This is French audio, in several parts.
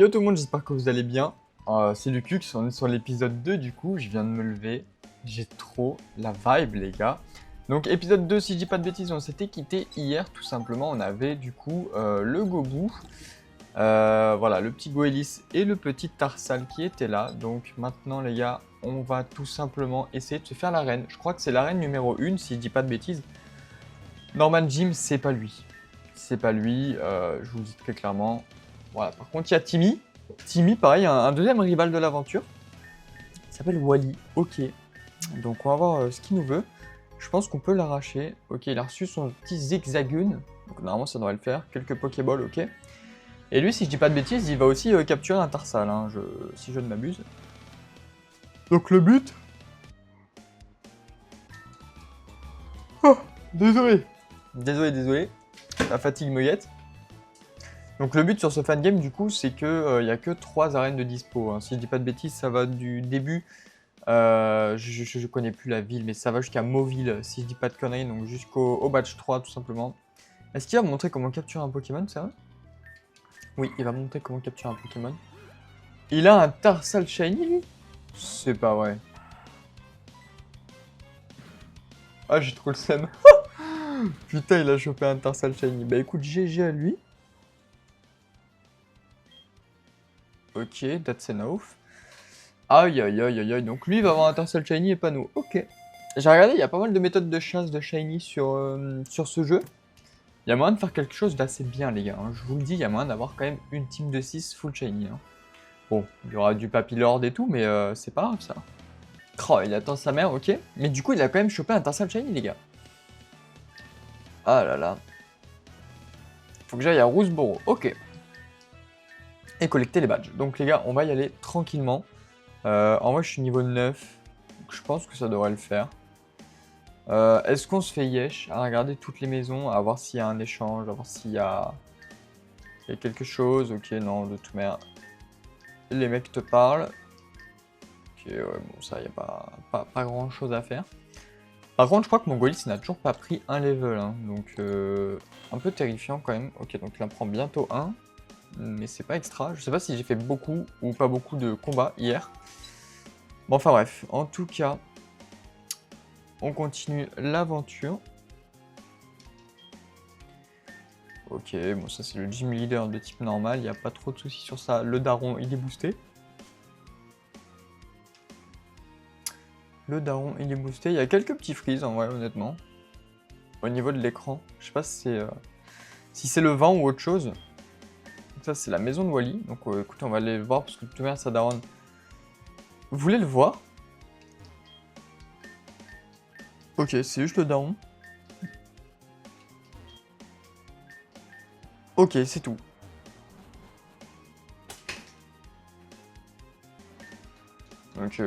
Yo tout le monde, j'espère que vous allez bien. C'est Lucux, on est sur l'épisode 2 du coup, je viens de me lever. J'ai trop la vibe les gars. Donc épisode 2, si je dis pas de bêtises, on s'était quitté hier tout simplement. On avait du coup le Gobou, voilà, le petit Goélis et le petit Tarsal qui étaient là. Donc maintenant les gars, on va tout simplement essayer de se faire l'arène. Je crois que c'est l'arène numéro 1 si je dis pas de bêtises. Norman Jim, c'est pas lui. C'est pas lui, je vous le dis très clairement. Voilà, par contre il y a Timmy. Timmy, pareil, un deuxième rival de l'aventure. Il s'appelle Wally. Ok. Donc on va voir ce qu'il nous veut. Je pense qu'on peut l'arracher. Ok, il a reçu son petit zigzagoon. Donc normalement ça devrait le faire. Quelques Pokéballs, ok. Et lui, si je dis pas de bêtises, il va aussi capturer un Tarsal, hein, si je ne m'abuse. Donc le but... Oh, désolé. Désolé. La fatigue me guette. Donc le but sur ce fan game du coup c'est que y a que 3 arènes de dispo. Hein. Si je dis pas de bêtises, ça va du début. Je connais plus la ville, mais ça va jusqu'à Mauville, si je dis pas de conneries, donc jusqu'au badge 3 tout simplement. Est-ce qu'il va me montrer comment capturer un Pokémon, c'est vrai? Oui, il va me montrer comment capturer un Pokémon. Il a un Tarsal Shiny lui? C'est pas vrai. Ah, j'ai trop le seum. Putain, il a chopé un Tarsal Shiny. Bah écoute, GG à lui. Ok, that's enough. Aïe, donc lui il va avoir un Tarsal Shiny et pas nous. Ok. J'ai regardé, il y a pas mal de méthodes de chasse de Shiny sur ce jeu. Il y a moyen de faire quelque chose d'assez bien, les gars. Hein. Je vous le dis, il y a moyen d'avoir quand même une team de 6 full Shiny. Hein. Bon, il y aura du Papillord et tout, mais c'est pas grave ça. Oh, il attend sa mère, ok. Mais du coup, il a quand même chopé un Tarsal Shiny, les gars. Ah là là. Faut que j'aille à Roosboro, ok. Et collecter les badges. Donc les gars, on va y aller tranquillement. En vrai, je suis niveau 9. Donc je pense que ça devrait le faire. Est-ce qu'on se fait yesh à regarder toutes les maisons, à voir s'il y a un échange, à voir s'il y a quelque chose? Ok, non, de toute manière, les mecs te parlent. Ok, ouais, bon, ça, il n'y a pas grand chose à faire. Par contre, je crois que mon Golis n'a toujours pas pris un level, hein, donc un peu terrifiant quand même. Ok, donc il en prend bientôt un, mais c'est pas extra. Je sais pas si j'ai fait beaucoup ou pas beaucoup de combats hier. Bon, enfin bref, en tout cas, on continue l'aventure. Ok, bon ça c'est le gym leader de type normal, il n'y a pas trop de soucis sur ça. Le daron, il est boosté. Le daron, il est boosté. Il y a quelques petits freeze en vrai, honnêtement. Au niveau de l'écran. Je sais pas si c'est le vent ou autre chose. Donc ça c'est la maison de Wally. Donc écoutez, on va aller le voir parce que de toute manière, sa daronne... Vous voulez le voir? Ok, c'est juste le daron. Ok, c'est tout. Ok.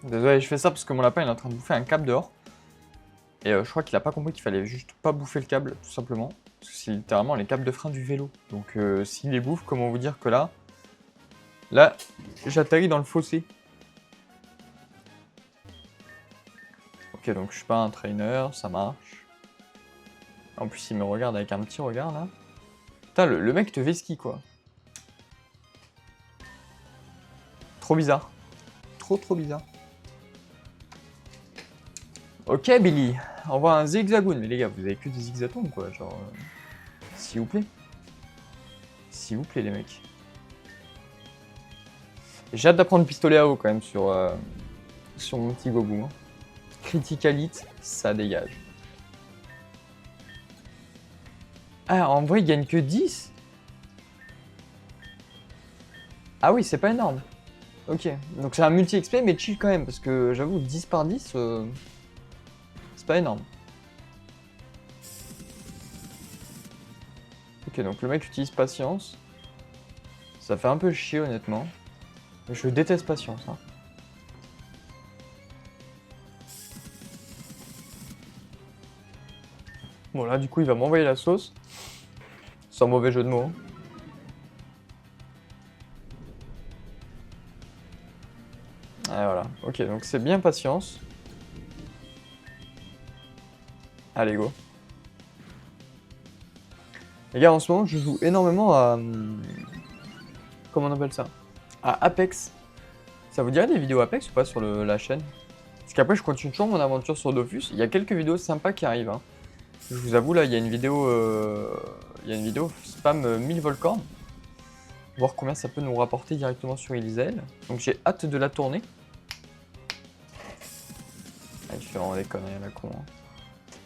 Désolé, je fais ça parce que mon lapin il est en train de bouffer un câble dehors. Et je crois qu'il a pas compris qu'il fallait juste pas bouffer le câble, tout simplement. Parce que c'est littéralement les câbles de frein du vélo. Donc s'il les bouffe, comment vous dire que là, j'atterris dans le fossé. Ok, donc je suis pas un trainer, ça marche. En plus, il me regarde avec un petit regard, là. Putain, le mec te vesquille, quoi. Trop bizarre. Trop bizarre. Ok, Billy. On voit un zigzagoon. Mais les gars, vous avez que des zigzatoons, quoi. Genre... s'il vous plaît. S'il vous plaît, les mecs. J'ai hâte d'apprendre pistolet à eau, quand même, sur mon petit Gobou. Hein. Criticalite, ça dégage. Ah, en vrai, il gagne que 10. Ah oui, c'est pas énorme. Ok, donc c'est un multi-XP, mais chill quand même, parce que j'avoue, 10 par 10, c'est pas énorme. Ok, donc le mec utilise patience. Ça fait un peu chier, honnêtement. Je déteste patience. Hein. Bon, là, du coup, il va m'envoyer la sauce. Sans mauvais jeu de mots. Ah, voilà. Ok, donc c'est bien patience. Allez, go. Les gars, en ce moment, je joue énormément à... comment on appelle ça? À Apex. Ça vous dirait des vidéos Apex ou pas sur la chaîne? Parce qu'après, je continue toujours mon aventure sur Dofus. Il y a quelques vidéos sympas qui arrivent. Hein. Je vous avoue, là, il y a une vidéo... spam 1000 Volcorn. Voir combien ça peut nous rapporter directement sur Elysiel. Donc j'ai hâte de la tourner. Ah, il fait vraiment des conneries à la con. Hein.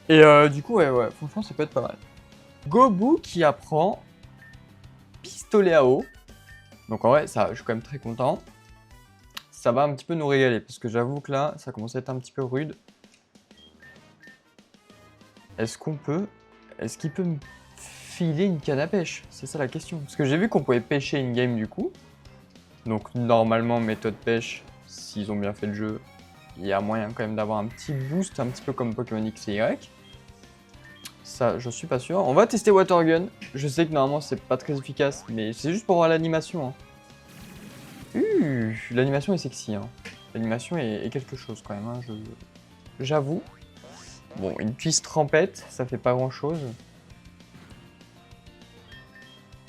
Et du coup, ouais, franchement, ça peut être pas mal. Gobu qui apprend pistolet à eau. Donc en vrai, ça, je suis quand même très content. Ça va un petit peu nous régaler, parce que j'avoue que là, ça commence à être un petit peu rude. Est-ce qu'il peut me filer une canne à pêche? C'est ça la question. Parce que j'ai vu qu'on pouvait pêcher in-game du coup. Donc normalement, méthode pêche, s'ils ont bien fait le jeu, il y a moyen quand même d'avoir un petit boost, un petit peu comme Pokémon X et Y. Ça, je suis pas sûr. On va tester Water Gun. Je sais que normalement, c'est pas très efficace, mais c'est juste pour voir l'animation. Hein. L'animation est sexy. Hein. L'animation est quelque chose quand même, hein, j'avoue. Bon, une twist trempette, ça fait pas grand chose.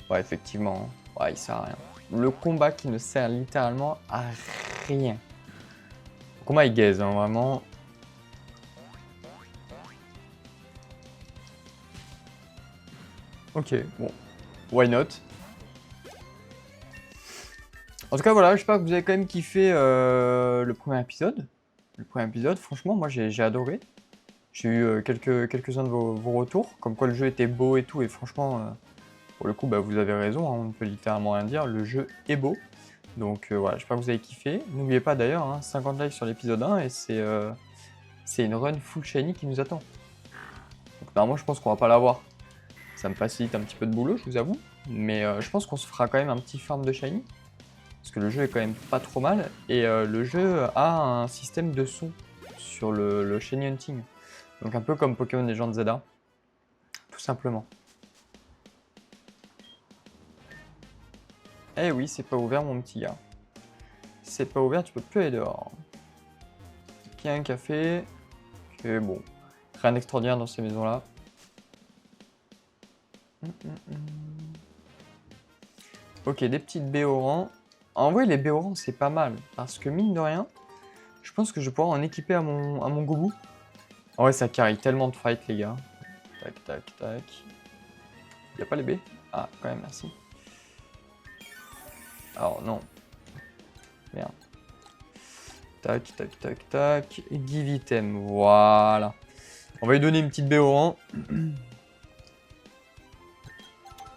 Ouais, effectivement. Ouais, il sert à rien. Le combat qui ne sert littéralement à rien. Le combat est gaze, hein, vraiment. Ok, bon. Why not? En tout cas, voilà, j'espère que vous avez quand même kiffé le premier épisode. Le premier épisode, franchement, moi j'ai adoré. J'ai eu quelques-uns de vos retours, comme quoi le jeu était beau et tout, et franchement, pour le coup, bah, vous avez raison, hein, on ne peut littéralement rien dire, le jeu est beau. Donc voilà, j'espère que vous avez kiffé. N'oubliez pas d'ailleurs, hein, 50 likes sur l'épisode 1, et c'est une run full shiny qui nous attend. Donc normalement, je pense qu'on va pas l'avoir. Ça me facilite un petit peu de boulot, je vous avoue, mais je pense qu'on se fera quand même un petit farm de shiny. Parce que le jeu est quand même pas trop mal, et le jeu a un système de son sur le shiny hunting. Donc un peu comme Pokémon Legends Zelda, tout simplement. Eh oui, c'est pas ouvert mon petit gars. C'est pas ouvert, tu peux plus aller dehors. Il y a un café, que bon, rien d'extraordinaire dans ces maisons-là. Ok, des petites béorans. En vrai, les béorans, c'est pas mal, parce que mine de rien, je pense que je vais pouvoir en équiper à mon goubou. En vrai, ça carry tellement de fight, les gars. Tac, tac, tac. Y'a pas les baies? Ah, quand même, merci. Alors, non. Merde. Tac, tac, tac, tac. Give item, voilà. On va lui donner une petite béoran.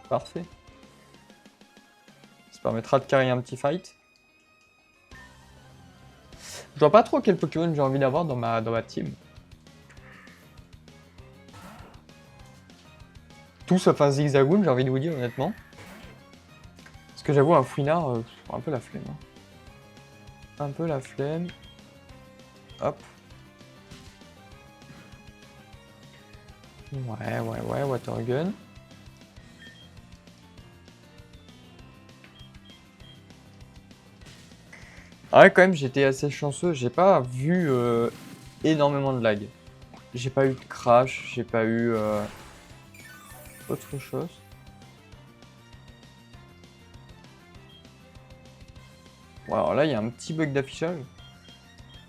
Parfait. Ça permettra de carry un petit fight. Je vois pas trop quel Pokémon j'ai envie d'avoir dans ma team. Tout sauf un Zigzagoon, j'ai envie de vous dire honnêtement. Parce que j'avoue, un Fouinard, un peu la flemme. Hein. Un peu la flemme. Hop. Ouais, Water Gun. Ah ouais, quand même, j'étais assez chanceux. J'ai pas vu énormément de lag. J'ai pas eu de crash, j'ai pas eu autre chose. Bon, alors là, il y a un petit bug d'affichage.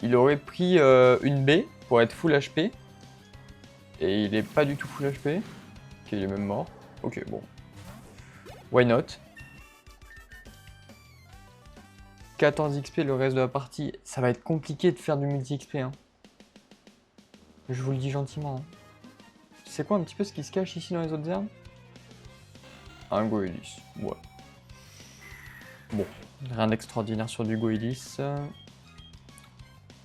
Il aurait pris une baie pour être full HP. Et il est pas du tout full HP. Ok, il est même mort. Ok, bon. Why not? 14 XP le reste de la partie. Ça va être compliqué de faire du multi-XP. Hein. Je vous le dis gentiment. Hein. C'est quoi un petit peu ce qui se cache ici dans les autres herbes? Un Goélis. Ouais. Bon, rien d'extraordinaire sur du Goélis.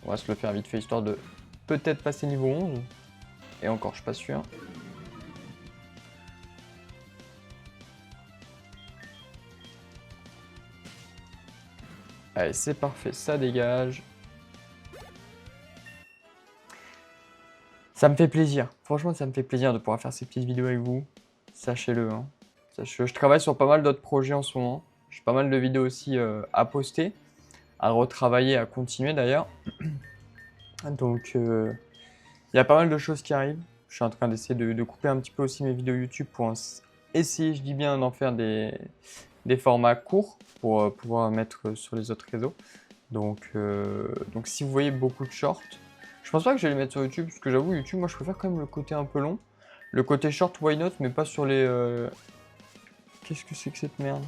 On va se le faire vite fait histoire de peut-être passer niveau 11. Et encore, je suis pas sûr. Allez, c'est parfait, ça dégage. Ça me fait plaisir. Franchement, ça me fait plaisir de pouvoir faire ces petites vidéos avec vous. Sachez-le. Hein. Sachez-le. Je travaille sur pas mal d'autres projets en ce moment. J'ai pas mal de vidéos aussi à poster, à retravailler, à continuer d'ailleurs. Donc, il y a pas mal de choses qui arrivent. Je suis en train d'essayer de couper un petit peu aussi mes vidéos YouTube pour essayer, je dis bien, d'en faire des formats courts pour pouvoir mettre sur les autres réseaux. Donc si vous voyez beaucoup de shorts, je pense pas que je vais les mettre sur YouTube, parce que j'avoue, YouTube, moi je préfère quand même le côté un peu long. Le côté short, why not, mais pas sur les... Qu'est-ce que c'est que cette merde?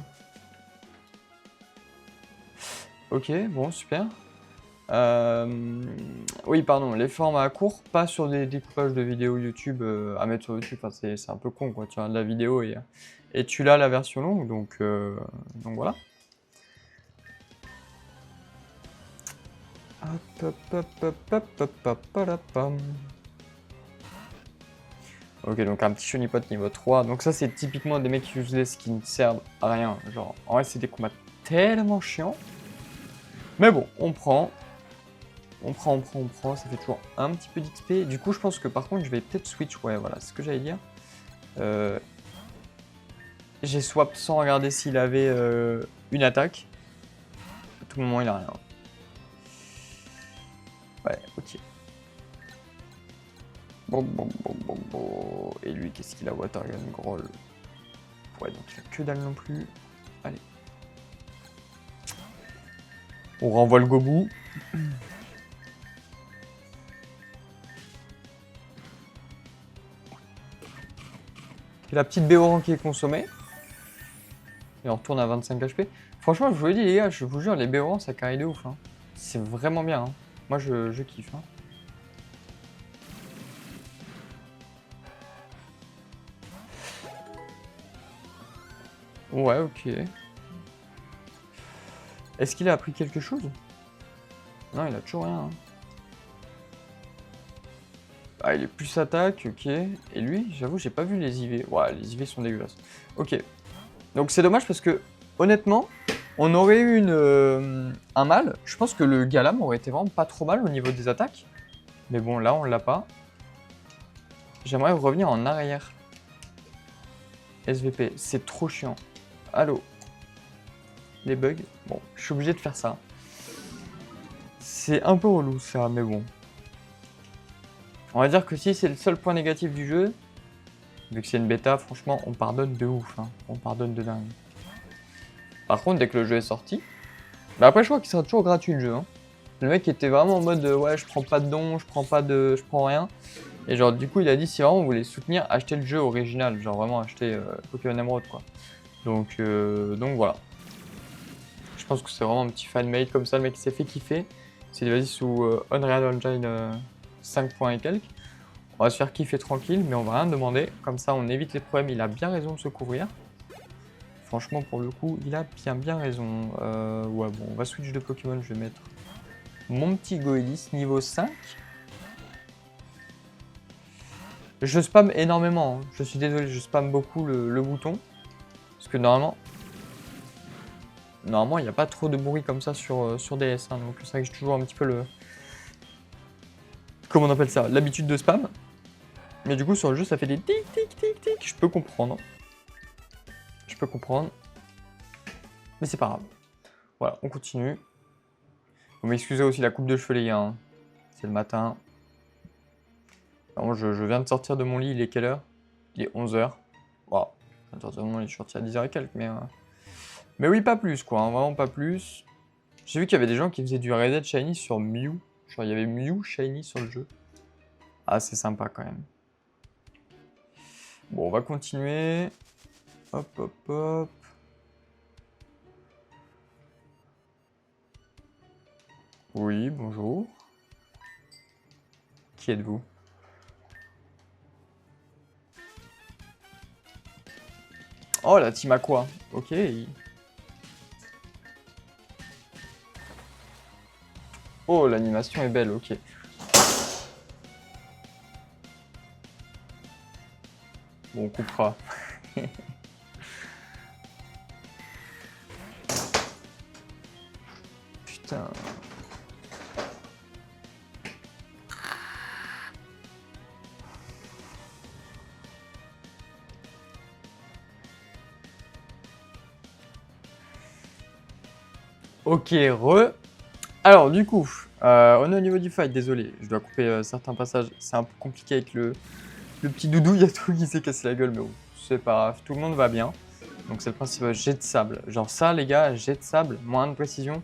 Ok, bon, super. Oui, pardon, les formats courts, pas sur des découpages de vidéos YouTube à mettre sur YouTube. Enfin, c'est un peu con, quoi. Tu regardes la vidéo et tu l'as la version longue, donc voilà. Hop, hop, hop, hop, hop, hop, hop, hop, hop. Ok, donc un petit Chonipot niveau 3. Donc ça, c'est typiquement des mecs useless qui ne servent à rien. Genre, en vrai, c'est des combats tellement chiants. Mais bon, on prend. On prend. Ça fait toujours un petit peu d'XP. Du coup, je pense que par contre, je vais peut-être switch. Ouais, voilà, c'est ce que j'allais dire. J'ai swap sans regarder s'il avait une attaque. À tout moment, il a rien. Ouais, ok. Bon. Et lui, qu'est-ce qu'il a? Watergun, Groll. Ouais, donc il a que dalle non plus. Allez. On renvoie le Gobu. Et la petite Béoran qui est consommée. Et on retourne à 25 HP. Franchement, je vous le dis, les gars, je vous jure, les Béorans, ça carry de ouf. Hein. C'est vraiment bien. Hein. Moi, je kiffe. Hein. Ouais, ok. Est-ce qu'il a appris quelque chose? Non, il a toujours rien. Hein. Ah, il est plus attaque, ok. Et lui, j'avoue, j'ai pas vu les IV. Ouais, les IV sont dégueulasses. Ok. Donc c'est dommage parce que, honnêtement, on aurait eu un mal. Je pense que le Galam aurait été vraiment pas trop mal au niveau des attaques. Mais bon, là, on l'a pas. J'aimerais revenir en arrière. SVP, c'est trop chiant. Allô? Les bugs? Bon, je suis obligé de faire ça. C'est un peu relou ça, mais bon. On va dire que si c'est le seul point négatif du jeu, vu que c'est une bêta, franchement, on pardonne de ouf. Hein. On pardonne de dingue. Par contre, dès que le jeu est sorti, bah après, je crois qu'il sera toujours gratuit le jeu. Hein. Le mec était vraiment en mode ouais, je prends pas de dons, je prends rien. Et genre, du coup, il a dit si vraiment vous voulez soutenir, achetez le jeu original. Genre, vraiment acheter Pokémon Emerald quoi. Donc voilà. Je pense que c'est vraiment un petit fan-made comme ça. Le mec s'est fait kiffer. C'est vas-y sous Unreal Engine 5 points et quelques. On va se faire kiffer tranquille, mais on va rien demander. Comme ça, on évite les problèmes. Il a bien raison de se couvrir. Franchement, pour le coup, il a bien raison. Ouais, bon, on va switch de Pokémon. Je vais mettre mon petit Goelis niveau 5. Je spam énormément. Hein. Je suis désolé, je spam beaucoup le bouton. Parce que normalement, il n'y a pas trop de bruit comme ça sur DS. Hein, donc c'est vrai que j'ai toujours un petit peu le... Comment on appelle ça? L'habitude de spam. Mais du coup, sur le jeu, ça fait des tic tic tic tic. Je peux comprendre. Mais c'est pas grave. Voilà, on continue. Vous m'excusez aussi la coupe de cheveux, les gars. Hein. C'est le matin. Alors, je viens de sortir de mon lit. Il est quelle heure? Il est 11h. Wow. Je viens de sortir de mon lit. Je suis sorti à 10h et quelques. Mais oui, pas plus, quoi. Hein, vraiment pas plus. J'ai vu qu'il y avait des gens qui faisaient du Red Dead Shiny sur Mew. Genre, il y avait Mew Shiny sur le jeu. Ah, c'est sympa quand même. Bon, on va continuer. Hop, hop, hop. Oui, bonjour. Qui êtes-vous? Oh, la team Aqua. Ok. Oh, l'animation est belle, ok. Bon, on coupera. Putain. Ok, Alors, du coup, on est au niveau du fight, désolé, je dois couper certains passages. C'est un peu compliqué avec le petit doudou, il y a tout qui s'est cassé la gueule, mais bon, c'est pas grave, tout le monde va bien. Donc c'est le principe jet de sable. Genre ça les gars, jet de sable, moins de précision.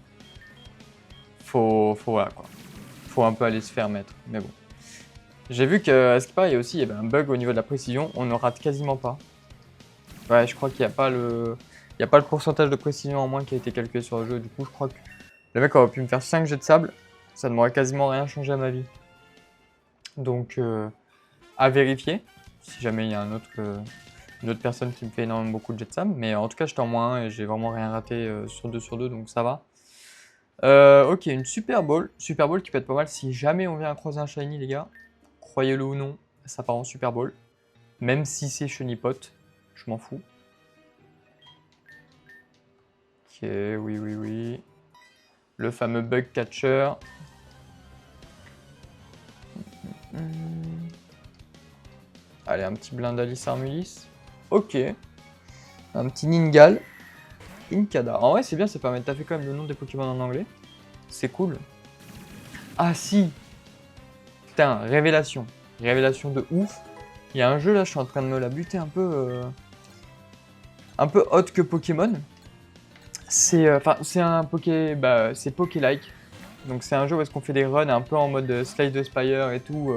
Voilà quoi. Faut un peu aller se faire mettre, mais bon. J'ai vu que, à ce qui paraît, il y a aussi un bug au niveau de la précision, on ne rate quasiment pas. Ouais, je crois qu'il n'y a pas le... Il n'y a pas le pourcentage de précision en moins qui a été calculé sur le jeu. Du coup, je crois que le mec aurait pu me faire 5 jets de sable. Ça ne m'aurait quasiment rien changé à ma vie. Donc, à vérifier. Si jamais il y a une autre personne qui me fait énormément beaucoup de jets de sable. Mais en tout cas, j'étais en moins 1 et j'ai vraiment rien raté sur 2, donc ça va. Ok, une Super Bowl. Super Bowl qui peut être pas mal si jamais on vient à croiser un shiny, les gars. Croyez-le ou non, ça part en Super Bowl. Même si c'est Chenipote, je m'en fous. Ok, oui. Le fameux bug catcher. Allez, un petit Blindalis Armulis. Ok. Un petit Ningal. Inkada. En vrai, c'est bien, ça permet de taffer quand même le nom des Pokémon en anglais. C'est cool. Ah si. Putain, révélation. Révélation de ouf. Il y a un jeu là, je suis en train de me la buter un peu hot que Pokémon. C'est un c'est Poké-like. Donc c'est un jeu où est-ce qu'on fait des runs un peu en mode Slide the Spire et tout.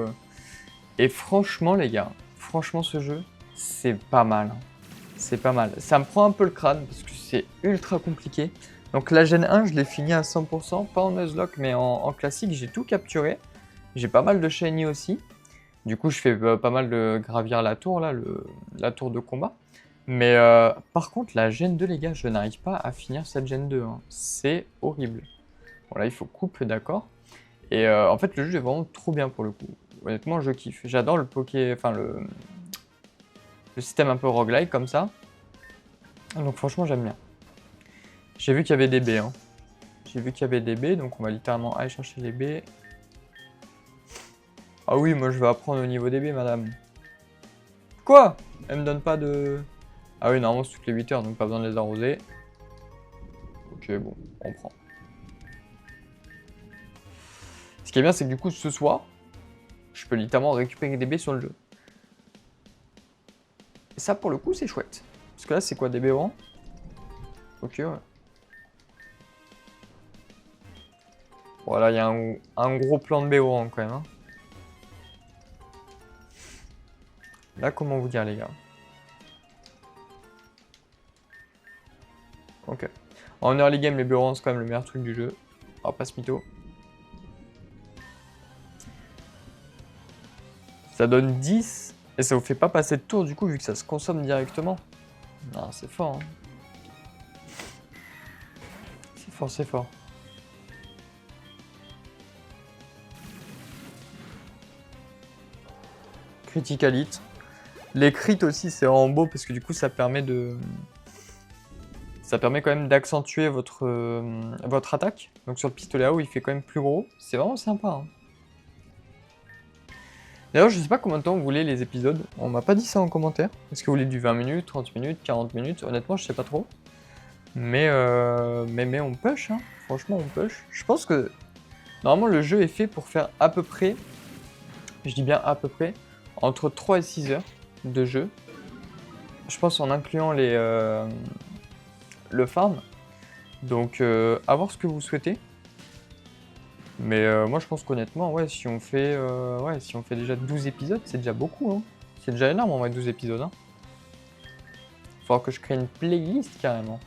Et franchement les gars, franchement ce jeu, c'est pas mal. C'est pas mal. Ça me prend un peu le crâne parce que c'est ultra compliqué. Donc la Gen 1, je l'ai fini à 100%, pas en Nuzlocke mais en classique, j'ai tout capturé. J'ai pas mal de shiny aussi. Du coup, je fais pas mal de gravir la tour, là, la tour de combat. Mais par contre, la Gen 2, les gars, je n'arrive pas à finir cette Gen 2. Hein. C'est horrible. Bon, là, il faut coupe, d'accord. Et en fait, le jeu est vraiment trop bien pour le coup. Honnêtement, je kiffe. J'adore le le système un peu roguelike comme ça. Donc franchement, j'aime bien. J'ai vu qu'il y avait des baies. Hein. J'ai vu qu'il y avait des baies, donc on va littéralement aller chercher les baies. Ah oui, moi je vais apprendre au niveau des baies, madame. Quoi? Elle me donne pas de... Ah oui, normalement c'est toutes les 8 heures, donc pas besoin de les arroser. Ok, bon, on prend. Ce qui est bien, c'est que du coup, ce soir, je peux littéralement récupérer des baies sur le jeu. Et ça, pour le coup, c'est chouette. Parce que là, c'est quoi, des baies orangs? Ok, ouais. Voilà, il y a un gros plan de baies orangs quand même. Hein. Là, comment vous dire, les gars? Ok. En early game, les baies orangs, c'est quand même le meilleur truc du jeu. On va pas se mytho. Ça donne 10 et ça vous fait pas passer de tour du coup vu que ça se consomme directement. Non, c'est fort. Hein. C'est fort, c'est fort. Critical hit. Les crits aussi, c'est vraiment beau parce que du coup, ça permet de... Ça permet quand même d'accentuer votre attaque. Donc sur le pistolet à eau, il fait quand même plus gros. C'est vraiment sympa. Hein. D'ailleurs, je sais pas combien de temps vous voulez les épisodes. On m'a pas dit ça en commentaire. Est-ce que vous voulez du 20 minutes, 30 minutes, 40 minutes? Honnêtement, je sais pas trop. Mais on push, hein. Franchement, on push. Je pense que normalement, le jeu est fait pour faire à peu près, je dis bien à peu près, entre 3 et 6 heures de jeu. Je pense en incluant le farm. Donc, à voir ce que vous souhaitez. Mais moi, je pense qu'honnêtement, ouais, si on fait déjà 12 épisodes, c'est déjà beaucoup. Hein. C'est déjà énorme en vrai, 12 épisodes. Hein. Il va falloir que je crée une playlist carrément.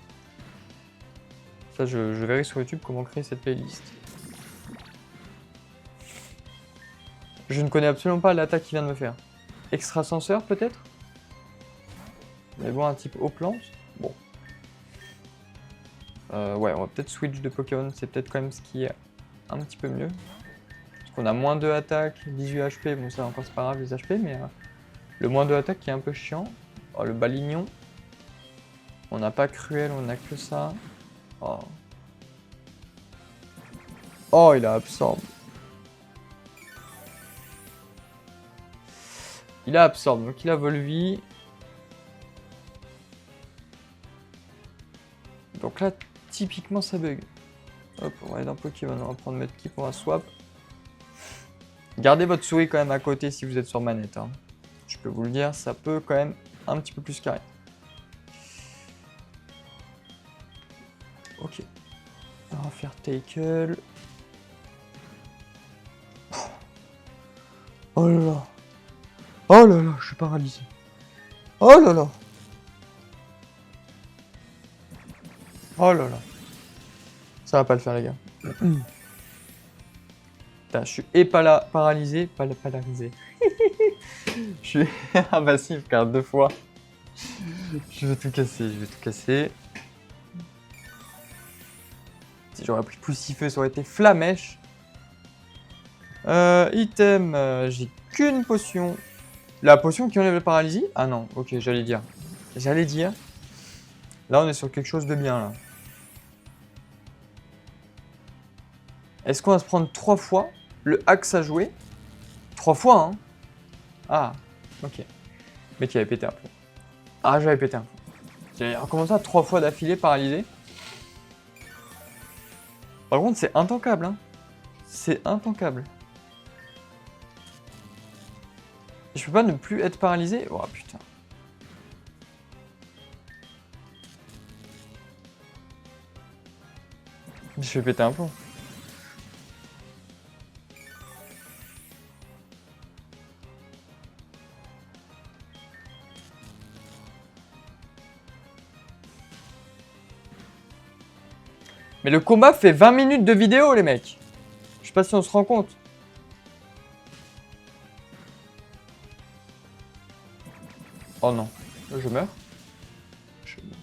Ça, je verrai sur YouTube comment créer cette playlist. Je ne connais absolument pas l'attaque qu'il vient de me faire. Extrasenseur peut-être? Mais bon, un type eau plante. Bon. Ouais, on va peut-être switch de Pokémon, c'est peut-être quand même ce qui est un petit peu mieux. Parce qu'on a moins 2 attaques, 18 HP, bon ça encore c'est pas grave les HP, mais le moins 2 attaques qui est un peu chiant. Oh, le balignon. On n'a pas cruel, on a que ça. Oh. Oh, il a absorbe. Il a absorbe, donc il a Volvi. Donc là, typiquement, ça bug. Hop, on va aller dans Pokémon, on va prendre Mudkip, on va swap. Gardez votre souris quand même à côté si vous êtes sur manette. Hein. Je peux vous le dire, ça peut quand même un petit peu plus carré. Ok. On va faire tackle. Oh là là. Oh là là, je suis paralysé. Oh là là. Oh là là. Ça va pas le faire, les gars. Putain, je suis paralysé. Paralysé. Je suis invincible car 2 fois. Je vais tout casser, je vais tout casser. Si j'aurais pris poussifeu, ça aurait été flamèche. Item, j'ai qu'une potion. La potion qui enlève la paralysie? Ah non, ok, j'allais dire. J'allais dire. Là, on est sur quelque chose de bien, là. Est-ce qu'on va se prendre 3 fois le axe à jouer? 3 fois, hein? Ah, ok. Mais tu avais pété un peu. Ah, j'avais pété un peu. J'ai recommencé à 3 fois d'affilée paralysé. Par contre, c'est intankable, hein. C'est intankable. Je peux pas ne plus être paralysé? Oh putain. Je vais péter un plomb. Mais le combat fait 20 minutes de vidéo, les mecs. Je sais pas si on se rend compte. Oh non. Je meurs. Je meurs.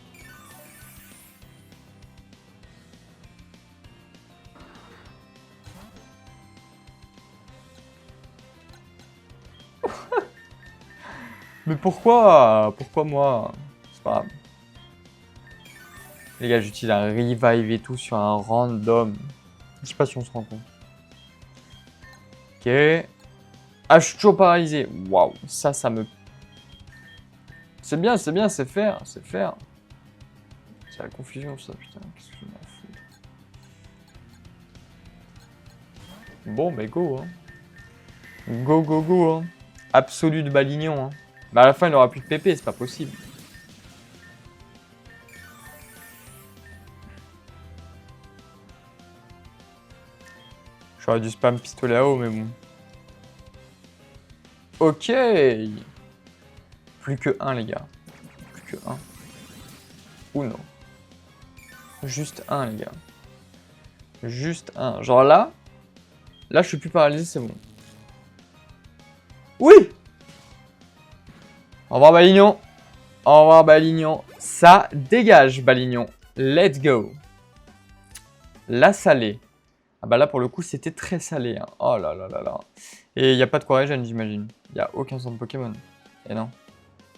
Mais pourquoi? Pourquoi moi? C'est pas grave. Les gars, j'utilise un revive et tout sur un random. Je sais pas si on se rend compte. Ok. Ah, je suis toujours paralysé. Waouh, ça me... C'est bien, c'est faire, c'est faire. C'est la confusion, ça, putain. Qu'est-ce que je m'en fous. Bon, mais go, hein. Go, go, go, hein. Absolu de Balignon, hein. Mais à la fin, il n'aura plus de PP, c'est pas possible. J'aurais dû spam pistolet à eau, mais bon. Ok. Plus que 1, les gars. Plus que 1. Ou non. Juste 1, les gars. Juste 1. Genre là, je suis plus paralysé, c'est bon. Oui! Au revoir, Balignon. Au revoir, Balignon. Ça dégage, Balignon. Let's go. La salée. Ah bah là, pour le coup, c'était très salé. Hein. Oh là là là là. Et il n'y a pas de Quarégène, j'imagine. Il n'y a aucun centre Pokémon. Et non.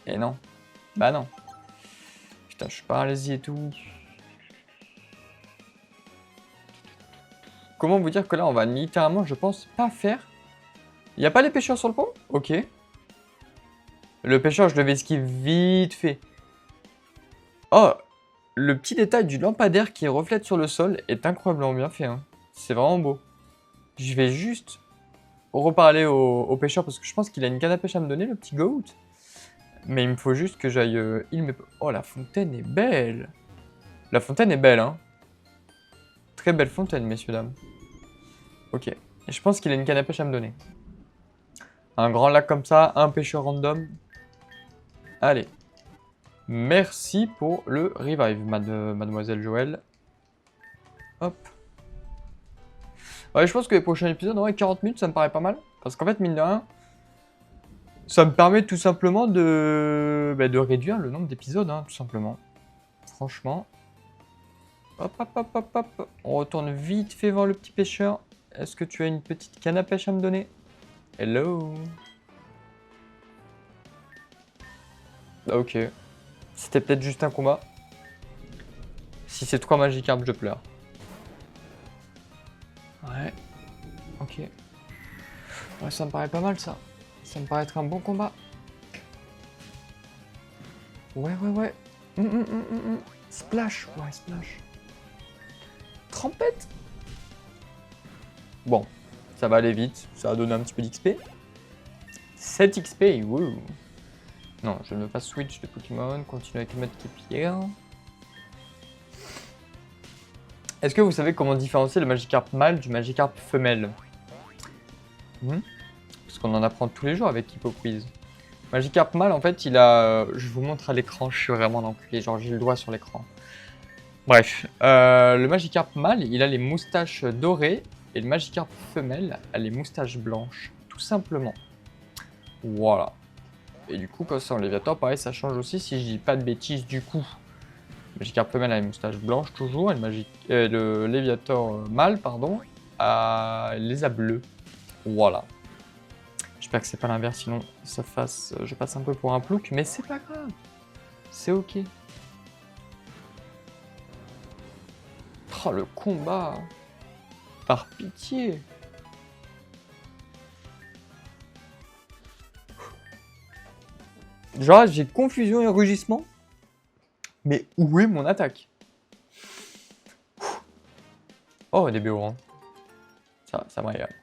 Et non. Bah non. Putain, je suis paralysé et tout. Comment vous dire que là, on va littéralement, je pense, pas faire. Il n'y a pas les pêcheurs sur le pont? Ok. Le pêcheur, je devais esquiver vite fait. Oh, le petit détail du lampadaire qui reflète sur le sol est incroyablement bien fait. Hein. C'est vraiment beau. Je vais juste reparler au pêcheur parce que je pense qu'il a une canne à pêche à me donner, le petit goat. Mais il me faut juste que j'aille... Oh, la fontaine est belle. La fontaine est belle, hein. Très belle fontaine, messieurs, dames. Ok. Et je pense qu'il a une canne à pêche à me donner. Un grand lac comme ça, un pêcheur random. Allez. Merci pour le revive, mademoiselle Joël. Hop. Ouais, je pense que les prochains épisodes, ouais, 40 minutes, ça me paraît pas mal. Parce qu'en fait, mine de rien, ça me permet tout simplement de réduire le nombre d'épisodes, hein, tout simplement. Franchement. Hop, hop, hop, hop, hop. On retourne vite fait voir le petit pêcheur. Est-ce que tu as une petite canne à pêche à me donner? Hello. Ok. C'était peut-être juste un combat. Si c'est 3 Magikarp, je pleure. Ouais. Ok. Ouais, ça me paraît pas mal, ça. Ça me paraît être un bon combat. Ouais, ouais, ouais. Splash. Ouais, splash. Trempette. Bon. Ça va aller vite. Ça va donner un petit peu d'XP. 7 XP, wouh. Non, je ne veux pas switch de Pokémon. Continuer avec le mode qui est pire. Est-ce que vous savez comment différencier le Magikarp mâle du Magikarp femelle? Parce qu'on en apprend tous les jours avec Hippo Quiz. Magikarp mâle, en fait, il a... je vous montre à l'écran, je suis vraiment l'enculé, genre j'ai le doigt sur l'écran. Bref, le Magikarp mâle, il a les moustaches dorées, et le Magikarp femelle a les moustaches blanches, tout simplement. Voilà. Et du coup, quand c'est en Léviator, pareil, ça change aussi, si je dis pas de bêtises, du coup. Le Magikarp femelle a les moustaches blanches toujours, et le Léviator mâle, pardon, les a bleues. Voilà. J'espère que c'est pas l'inverse, sinon je passe un peu pour un plouc, mais c'est pas grave. C'est ok. Oh, le combat. Par pitié. Genre, j'ai confusion et rugissement. Mais où est mon attaque? Oh, des béorans. Ça me régale.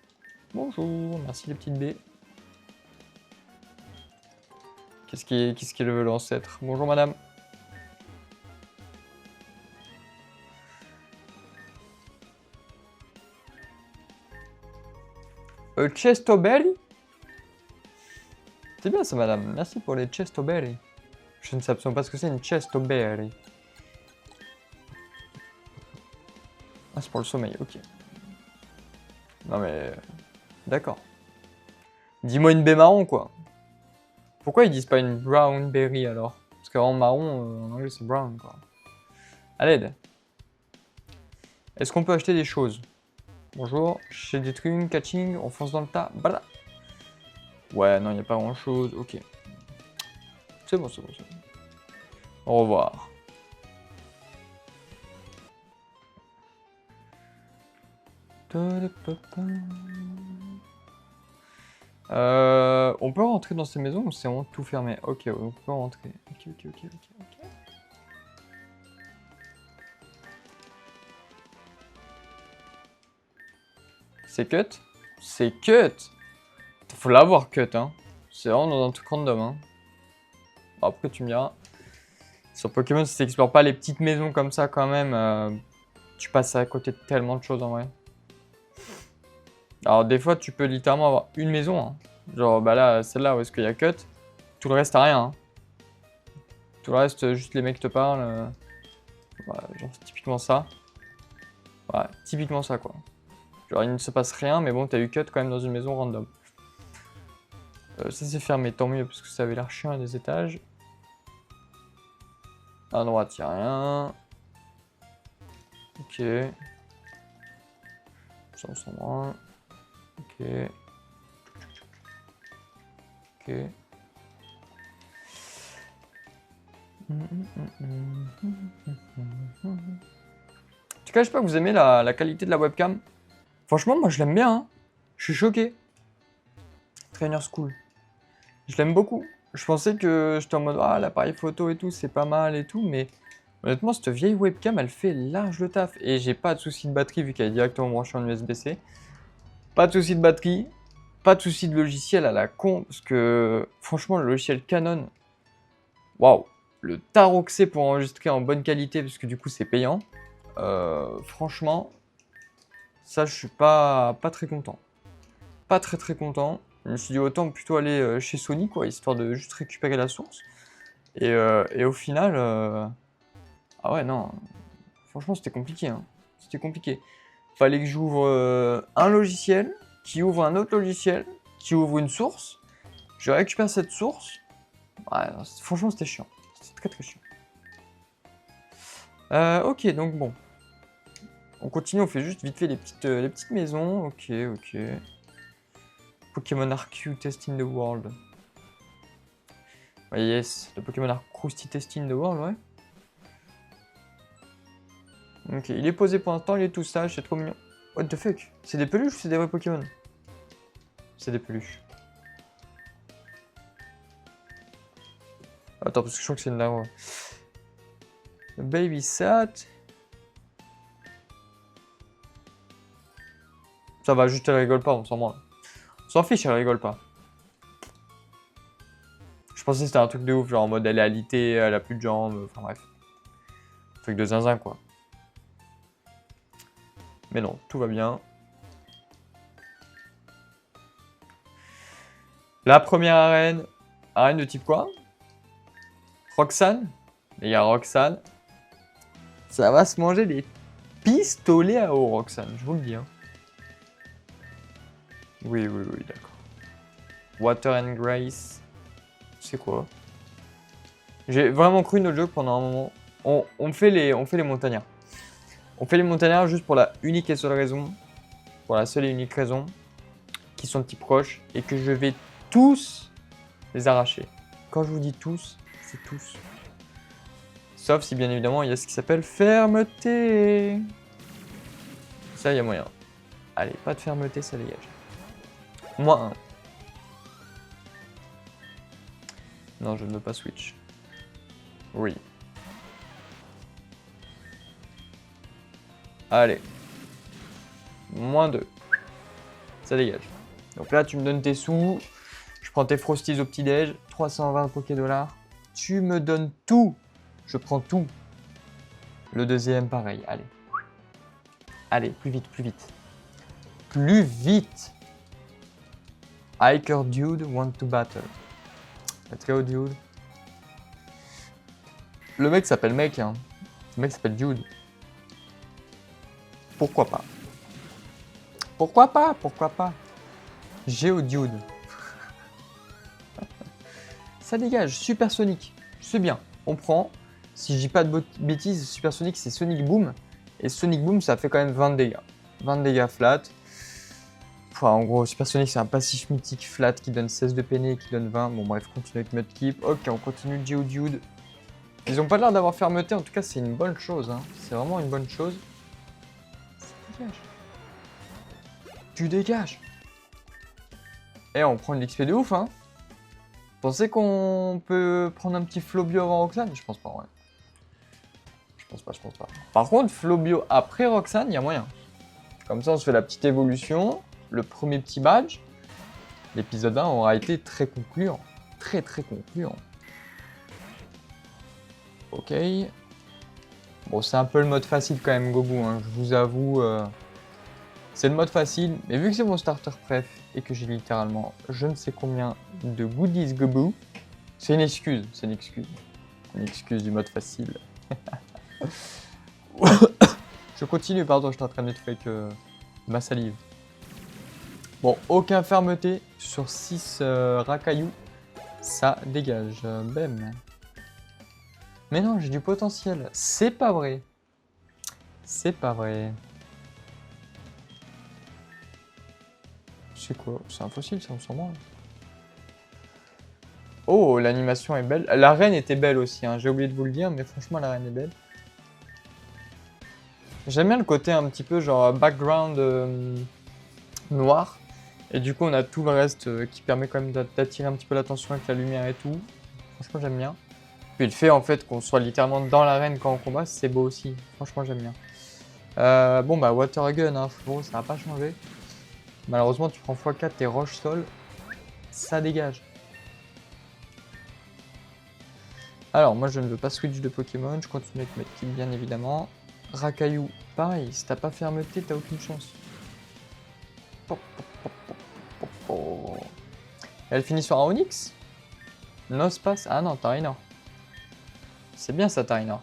Bonjour, merci les petites baies. Qu'est-ce qui est l'ancêtre? Bonjour madame. Chestoberry? C'est bien ça madame, merci pour les Chestoberry. Je ne sais absolument pas ce que c'est une Chestoberry. Ah, c'est pour le sommeil, ok. Non mais... D'accord. Dis-moi une baie marron quoi. Pourquoi ils disent pas une brown berry alors? Parce qu'en marron, en anglais c'est brown quoi. À l'aide. Est-ce qu'on peut acheter des choses? Bonjour, chez des trucs, catching, on fonce dans le tas, bala. Ouais, non, il n'y a pas grand chose, ok. C'est bon, c'est bon, c'est bon. Au revoir. On peut rentrer dans ces maisons ou c'est vraiment tout fermé? Ok, on peut rentrer. Ok. C'est cut? C'est cut! Faut l'avoir cut, hein. C'est vraiment dans un truc random, hein. Bon, après, tu me diras. Sur Pokémon, si t'explores pas les petites maisons comme ça, quand même, tu passes à côté de tellement de choses en vrai. Alors, des fois, tu peux littéralement avoir une maison, hein. Genre, bah là, celle-là, où est-ce qu'il y a cut? Tout le reste, t'as rien, hein. Tout le reste, juste les mecs te parlent. Voilà, genre, typiquement ça. Ouais, typiquement ça, quoi. Genre, il ne se passe rien, mais bon, t'as eu cut quand même dans une maison random. Ça, c'est fermé, tant mieux, parce que ça avait l'air chiant à des étages. À droite, y'a rien. Ok. Ça, on s'en branle. Ok. Ok. En tout cas, j'espère que vous aimez la qualité de la webcam. Franchement, moi, je l'aime bien. Hein. Je suis choqué. Trainer School. Je l'aime beaucoup. Je pensais que j'étais en mode, ah, l'appareil photo et tout, c'est pas mal et tout, mais honnêtement, cette vieille webcam, elle fait large le taf. Et j'ai pas de souci de batterie vu qu'elle est directement branchée en USB-C. Pas de souci de batterie. Pas de souci de logiciel à la con. Parce que, franchement, le logiciel Canon, waouh, le tarot que c'est pour enregistrer en bonne qualité, parce que du coup, c'est payant. Franchement, ça, je suis pas très content. Pas très content. Je me suis dit autant plutôt aller chez Sony, quoi, histoire de juste récupérer la source. Et au final, ah ouais, non. Franchement, c'était compliqué. Hein. C'était compliqué. Fallait que j'ouvre un logiciel, qui ouvre un autre logiciel, qui ouvre une source. Je récupère cette source. Ouais, franchement, c'était chiant. C'était très chiant. Ok, donc bon. On continue, on fait juste vite fait les petites maisons. Ok. Pokémon Arceus Test in the World. Ouais, yes, le Pokémon Arceus Test in the World, ouais. Ok, il est posé pour l'instant, il est tout sage, c'est trop mignon. What the fuck? C'est des peluches ou c'est des vrais Pokémon? C'est des peluches. Attends, parce que je crois que c'est une larve. Baby Sat. Ça va, juste elle rigole pas, on s'en branle. On s'en fiche, elle rigole pas. Je pensais que c'était un truc de ouf, genre en mode elle est alitée, elle a plus de jambes, enfin bref. Truc de zinzin quoi. Mais non, tout va bien. La première arène. Arène de type quoi? Roxane. Il y a Roxane. Ça va se manger des pistolets à eau, Roxane, je vous le dis. Hein. Oui, d'accord. Water and Grace. C'est quoi? J'ai vraiment cru notre jeu pendant un moment. On fait les montagnards. On fait les montagnards juste pour la unique et seule raison. Pour la seule et unique raison. Qui sont de type roche. Et que je vais tous les arracher. Quand je vous dis tous, c'est tous. Sauf si bien évidemment il y a ce qui s'appelle fermeté. Ça, il y a moyen. Allez, pas de fermeté, ça dégage. Moins 1. Non, je ne veux pas switch. Oui. Allez. Moins 2. Ça dégage. Donc là, tu me donnes tes sous. Je prends tes Frosties au petit-déj. 320 Poké-Dollars. Tu me donnes tout. Je prends tout. Le deuxième, pareil. Allez. Allez, plus vite, plus vite. Plus vite. Hiker dude want to battle. Let's go, dude. Le mec s'appelle mec, hein. Le mec s'appelle dude. Pourquoi pas? Pourquoi pas? Pourquoi pas? Géodude. Ça dégage, supersonique. C'est bien. On prend. Si je dis pas de bêtises, supersonique c'est Sonic Boom. Et Sonic Boom ça fait quand même 20 dégâts. 20 dégâts flat. Enfin, en gros, supersonique c'est un passif mythique flat qui donne 16 de PN et qui donne 20. Bon bref, continue avec Mudkip. Ok, on continue Geodude. Ils ont pas l'air d'avoir fermeté, en tout cas c'est une bonne chose. Hein. C'est vraiment une bonne chose. Ça dégage. Tu dégages. Et on prend une XP de ouf, hein. Pensez qu'on peut prendre un petit Flobio avant Roxane? Je pense pas, ouais. Je pense pas. Par contre, Flobio après Roxane, il y a moyen. Comme ça, on se fait la petite évolution. Le premier petit badge. L'épisode 1 aura été très concluant. Très concluant. Ok. Bon, c'est un peu le mode facile quand même, Gobu. Hein. Je vous avoue, c'est le mode facile. Mais vu que c'est mon starter préf et que j'ai littéralement je ne sais combien de goodies Gobu, c'est une excuse. C'est une excuse. Une excuse du mode facile. Je continue, pardon, je suis en train de fake ma salive. Bon, aucun fermeté sur 6 racailloux. Ça dégage. Bam. Mais non, j'ai du potentiel. C'est pas vrai. C'est pas vrai. C'est quoi? C'est un fossile, ça, on s'en branle. Oh, l'animation est belle. La reine était belle aussi, hein. J'ai oublié de vous le dire, mais franchement, la reine est belle. J'aime bien le côté un petit peu genre background noir. Et du coup, on a tout le reste qui permet quand même d'attirer un petit peu l'attention avec la lumière et tout. Franchement, j'aime bien. Puis le fait en fait qu'on soit littéralement dans l'arène quand on combat, c'est beau aussi. Franchement, j'aime bien. Bon bah Water Gun, hein, frérot, ça n'a pas changé. Malheureusement, tu prends x4 tes roches-sol, ça dégage. Alors, moi je ne veux pas switch de Pokémon, je continue avec Mudkip bien évidemment. Racaillou, pareil, si t'as pas fermeté, t'as aucune chance. Elle finit sur un Onyx? Nospace? Ah non, Tarinor. C'est bien ça, Tarinor.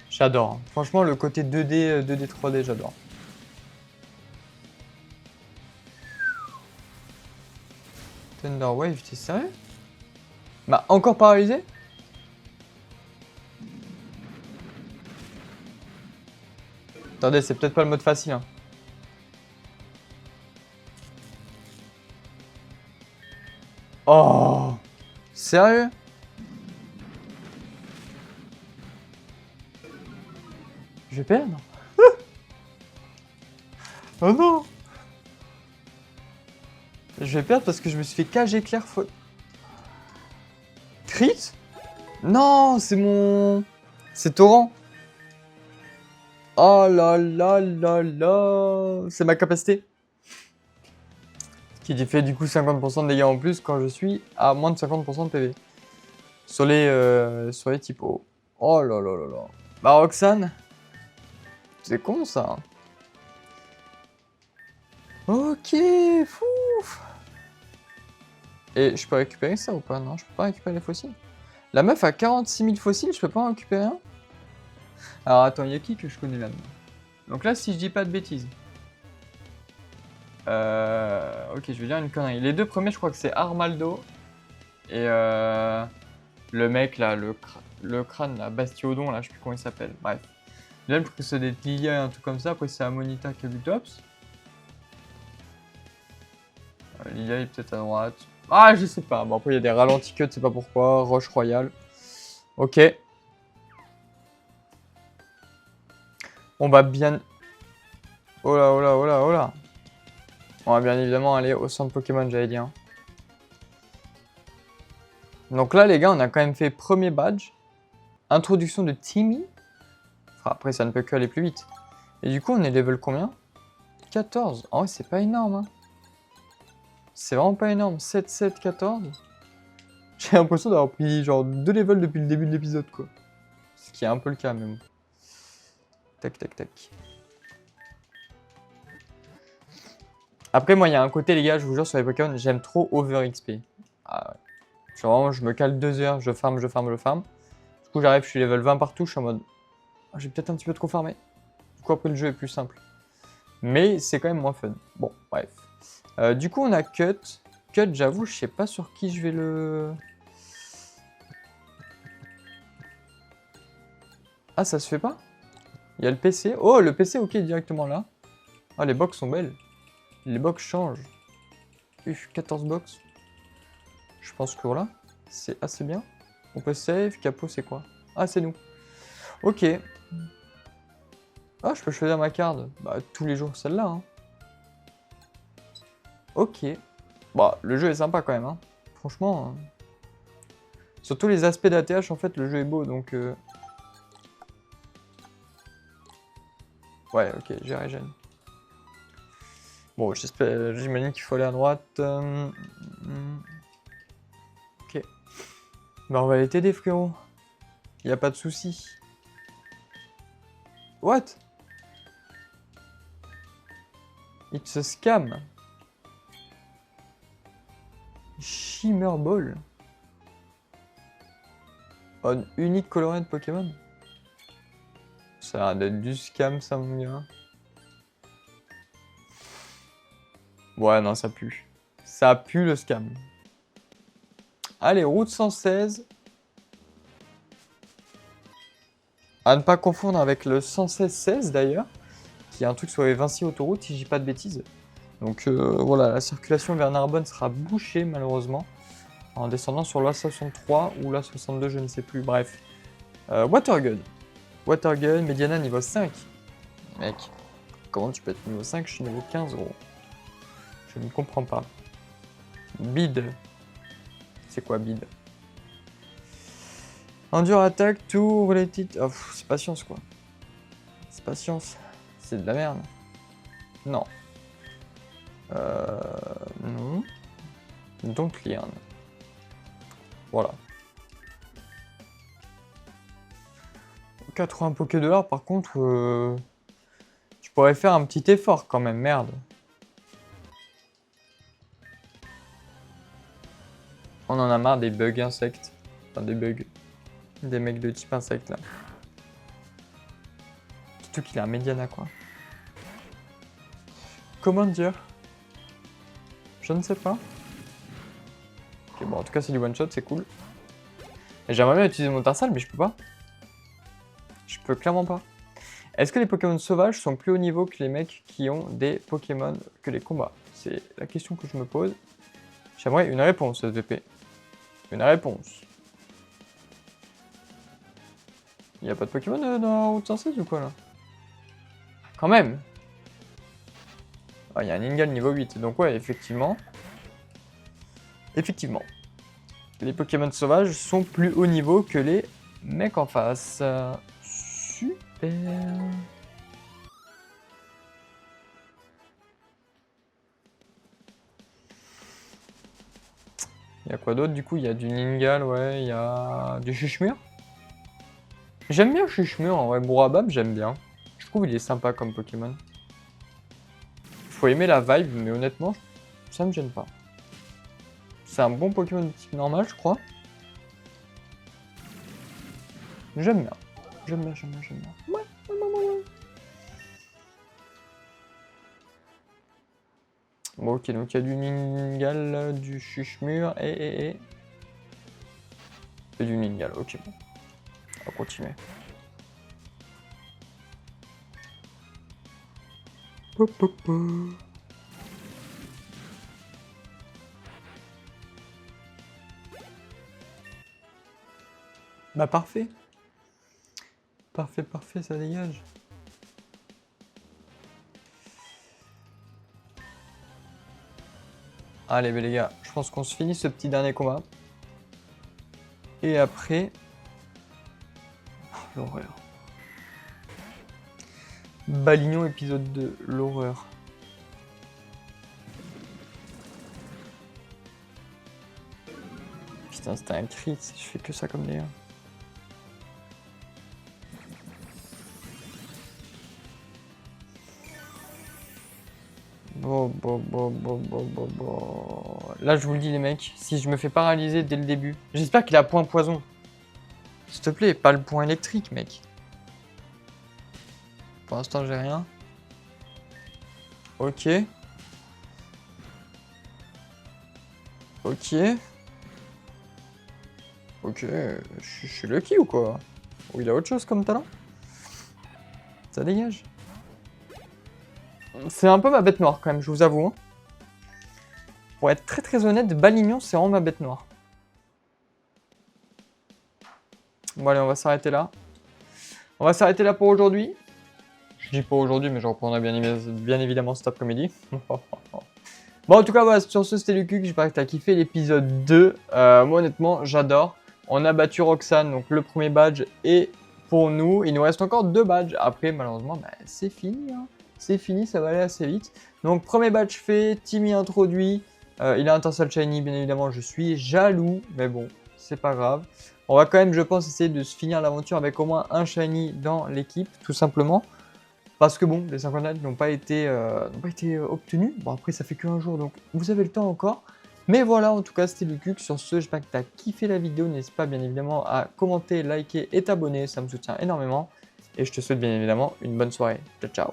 J'adore. Hein. Franchement, le côté 2D, 2D, 3D, j'adore. Thunder Wave, t'es sérieux? Bah, encore paralysé? Attendez, c'est peut-être pas le mode facile. Hein. Oh! Sérieux? Je vais perdre? Oh non! Je vais perdre parce que je me suis fait cage éclair faute. Crit? Non, c'est mon... C'est Torrent. Oh là là là là. C'est ma capacité. Qui fait du coup 50% de dégâts en plus quand je suis à moins de 50% de PV. Sur les typos. Oh là là là là. Bah Roxane, c'est con ça. Ok, fou. Et je peux récupérer ça ou pas? Non, je peux pas récupérer les fossiles. La meuf a 46 000 fossiles, je peux pas en récupérer un? Alors attends, il y a qui que je connais là-dedans? Donc là, si je dis pas de bêtises. Ok, je vais dire une connerie. Les deux premiers, je crois que c'est Armaldo et le mec là, le crâne là, Bastiodon là, je sais plus comment il s'appelle. Bref. Là, je crois que c'est des Lilia et un truc comme ça. Après, c'est Amonita qui a du tops. Lilia est peut-être à droite. Ah, je sais pas. Bon, après, il y a des ralentis que, c'est pas pourquoi. Roche Royale. Ok. On va bien... Oh là, oh là, oh là, oh là. On va bien évidemment aller au centre Pokémon, j'allais dire. Donc là, les gars, on a quand même fait premier badge. Introduction de Timmy. Enfin, après, ça ne peut que aller plus vite. Et du coup, on est level combien? 14. En vrai, c'est pas énorme. Hein. C'est vraiment pas énorme. 7, 7, 14. J'ai l'impression d'avoir pris genre 2 levels depuis le début de l'épisode, quoi. Ce qui est un peu le cas, même. Tac, tac, tac. Après, moi, il y a un côté, les gars, je vous jure, sur les Pokémon, j'aime trop over XP. Ah, ouais. Genre, vraiment, je me cale 2 heures, je farm, je farm, je farm. Du coup, j'arrive, je suis level 20 partout, je suis en mode... Oh, j'ai peut-être un petit peu trop farmé. Du coup, après, le jeu est plus simple. Mais c'est quand même moins fun. Bon, bref. Du coup, on a Cut. Cut, j'avoue, je sais pas sur qui je vais le... Ah, ça se fait pas? Il y a le PC. Oh, le PC, ok, directement là. Ah, les box sont belles. Les box changent. 14 box. Je pense que voilà, c'est assez bien. On peut save, capot, c'est quoi? Ah, c'est nous. Ok. Ah, je peux choisir ma carte. Bah, tous les jours, celle-là. Hein. Ok. Bah, le jeu est sympa quand même. Hein. Franchement. Surtout les aspects d'ATH, en fait, le jeu est beau, donc... Ouais, ok, j'ai régène. Bon, j'imagine qu'il faut aller à droite. Ok. Bah, on va aller t'aider, frérot. Y a pas de souci. What? It's a scam. Shimmer Ball. On unique coloré de Pokémon. Ça a l'air d'être du scam, ça, mon gars. Ouais, non, ça pue. Ça pue le scam. Allez, route 116. À ne pas confondre avec le 116-16 d'ailleurs, qui est un truc sur les Vinci autoroutes, si je dis pas de bêtises. Donc voilà, la circulation vers Narbonne sera bouchée malheureusement, en descendant sur l'A63 ou l'A62, je ne sais plus, bref. Watergun. Watergun, Mediana niveau 5. Mec, comment tu peux être niveau 5? Je suis niveau 15, gros. Je ne comprends pas. Bid. C'est quoi bid? Endure attaque, tout related. Oh, c'est patience quoi. C'est patience. C'est de la merde. Non. Non. Don't learn. Voilà. 80 Poké$, par contre, tu pourrais faire un petit effort quand même, merde. On en a marre des bugs insectes. Enfin, des bugs. Des mecs de type insecte là. Surtout qu'il a un Mediana quoi. Comment dire? Je ne sais pas. Ok, bon, en tout cas, c'est du one shot, c'est cool. Et j'aimerais bien utiliser mon Tarsal, mais je peux pas. Je peux clairement pas. Est-ce que les Pokémon sauvages sont plus haut niveau que les mecs qui ont des Pokémon que les combats? C'est la question que je me pose. J'aimerais une réponse, SVP. Une réponse. Il n'y a pas de Pokémon dans Route 116 ou quoi là? Quand même. Ah, il y a un Ningal niveau 8, donc ouais, effectivement. Effectivement. Les Pokémon sauvages sont plus haut niveau que les mecs en face. Super. Il y a quoi d'autre du coup? Il y a du Ningal, ouais, il y a du Chuchemur. J'aime bien Chuchemur, en vrai. Bourabab, j'aime bien. Je trouve il est sympa comme Pokémon. Faut aimer la vibe, mais honnêtement, ça me gêne pas. C'est un bon Pokémon de type normal, je crois. J'aime bien. J'aime bien. Ouais. Bon, ok, donc il y a du Ningal, du Chuchemur et du Ningal, ok, bon. On va continuer. Bah parfait. Parfait, ça dégage. Allez, les gars, je pense qu'on se finit ce petit dernier combat. Et après... Oh, l'horreur. Balignon épisode 2, l'horreur. Putain, c'était un crit, je fais que ça comme des gars. Bon. Là, je vous le dis, les mecs, si je me fais paralyser dès le début, j'espère qu'il a point poison. S'il te plaît, pas le point électrique, mec. Pour l'instant, j'ai rien. Ok. Je suis lucky ou quoi? Ou il a autre chose comme talent? Ça dégage. C'est un peu ma bête noire quand même, je vous avoue. Hein. Pour être très honnête, Balignon, c'est vraiment ma bête noire. Bon allez, on va s'arrêter là. On va s'arrêter là pour aujourd'hui. Je dis pour aujourd'hui, mais je reprendrai bien évidemment cet après-midi. Bon, en tout cas, voilà, sur ce, c'était Lucuc. J'espère que tu as kiffé l'épisode 2. Moi, honnêtement, j'adore. On a battu Roxane, donc le premier badge. Et pour nous, il nous reste encore 2 badges. Après, malheureusement, bah, c'est fini. Hein. C'est fini, ça va aller assez vite. Donc, premier badge fait, Timmy introduit. Il a un Tinsel Shiny, bien évidemment, je suis jaloux. Mais bon, c'est pas grave. On va quand même, je pense, essayer de se finir l'aventure avec au moins un Shiny dans l'équipe, tout simplement. Parce que bon, les 50 likes n'ont pas été obtenus. Bon, après, ça fait qu'un jour, donc vous avez le temps encore. Mais voilà, en tout cas, c'était Lucuc. Sur ce, j'espère que tu as kiffé la vidéo. N'hésite pas, bien évidemment, à commenter, liker et t'abonner. Ça me soutient énormément. Et je te souhaite, bien évidemment, une bonne soirée. Ciao, ciao.